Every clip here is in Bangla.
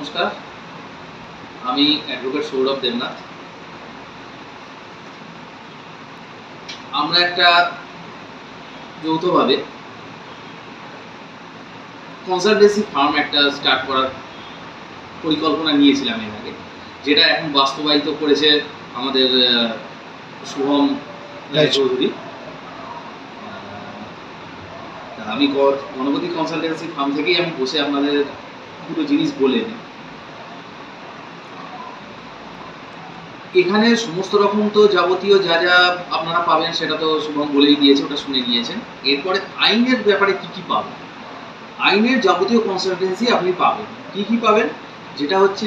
নমস্কার, আমি অ্যাডভোকেট সৌরভ দেবনাথ। আমরা একটা যৌথভাবে কনসালটেন্সি ফার্ম একটা স্টার্ট করার পরিকল্পনা নিয়েছিলাম এর আগে, যেটা এখন বাস্তবায়িত করেছে আমাদের শুভম রায়চৌধুরী। আমি গণপতি কনসালটেন্সি ফার্ম থেকেই আমি বসে আপনাদের দুটো জিনিস বলে নিই। এখানে সমস্ত রকম তো যাবতীয় যা যা আপনারা পাবেন সেটা তো শুভম বলেই দিয়েছে, ওটা শুনে নিয়েছেন। এরপরে আইনের ব্যাপারে কি কি পাবেন, আইনের যাবতীয় কনসালটেন্সি আপনি পাবেন। কি কি পাবেন, যেটা হচ্ছে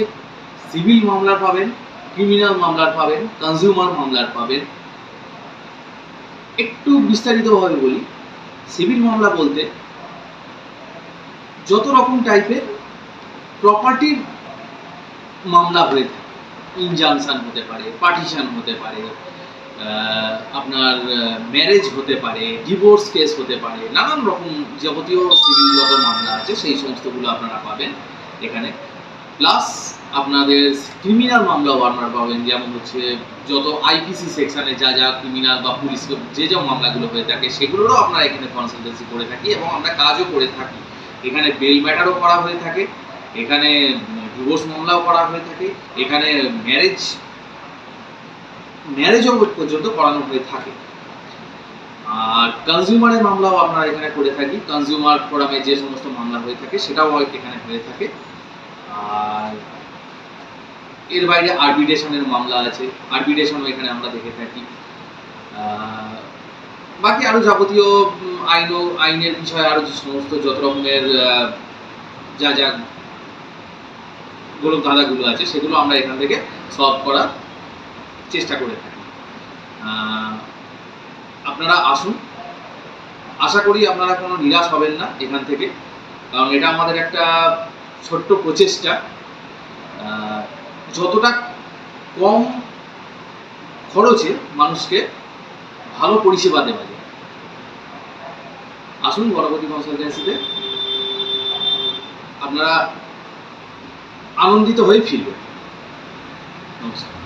সিভিল মামলার পাবেন, ক্রিমিনাল মামলার পাবেন, কনজিউমার মামলার পাবেন। একটু বিস্তারিতভাবে বলি, সিভিল মামলা বলতে যত রকম টাইপের প্রপার্টির মামলা হয়ে থাকে, ইনজাংশন হতে পারে, পার্টিশন হতে পারে, আপনার ম্যারেজ হতে পারে, ডিভোর্স কেস হতে পারে, নানান রকম যাবতীয় সিভিল যত মামলা আছে সেই সমস্তগুলো আপনারা পাবেন এখানে। প্লাস আপনাদের ক্রিমিনাল মামলাও আপনারা পাবেন, যেমন হচ্ছে যত আইপিসি সেকশনে যা যা ক্রিমিনাল বা পুলিশ যে যা মামলাগুলো হয়ে থাকে সেগুলোরও আপনারা এখানে কনসালটেন্সি করে থাকি এবং আমরা কাজও করে থাকি। এখানে বেল ম্যাটারও করা হয়ে থাকে, এখানে ডিভোর্স মামলাও করা হয়ে থাকে, এখানে ম্যারেজও পর্যন্ত করানো হয়ে থাকে। আর কনজিউমারের মামলাও আপনারা এখানে করে থাকি, কনজিউমার ফোরামে যে সমস্ত মামলা হয়ে থাকে সেটাও এখানে হয়ে থাকে। আর এর বাইরে আরবিট্রেশনের মামলা আছে, আরবিট্রেশনও এখানে আমরা দেখে থাকি। বাকি আরও যাবতীয় আইনের বিষয়ে আরও যে সমস্ত যত রকমের যা যা গোলক ধাঁধাগুলো আছে সেগুলো আমরা এখান থেকে সলভ করার চেষ্টা করে থাকি। আপনারা আসুন, আশা করি আপনারা কোনো নিরাশ হবেন না এখান থেকে, কারণ এটা আমাদের একটা ছোট্ট প্রচেষ্টা যতটা কম খরচে মানুষকে ভালো পরিষেবা দেওয়া যায়। আসুন গণপতি কনসালটেন্সিতে, আপনারা আনন্দিত হয়ে ফিরবেন। নমস্কার।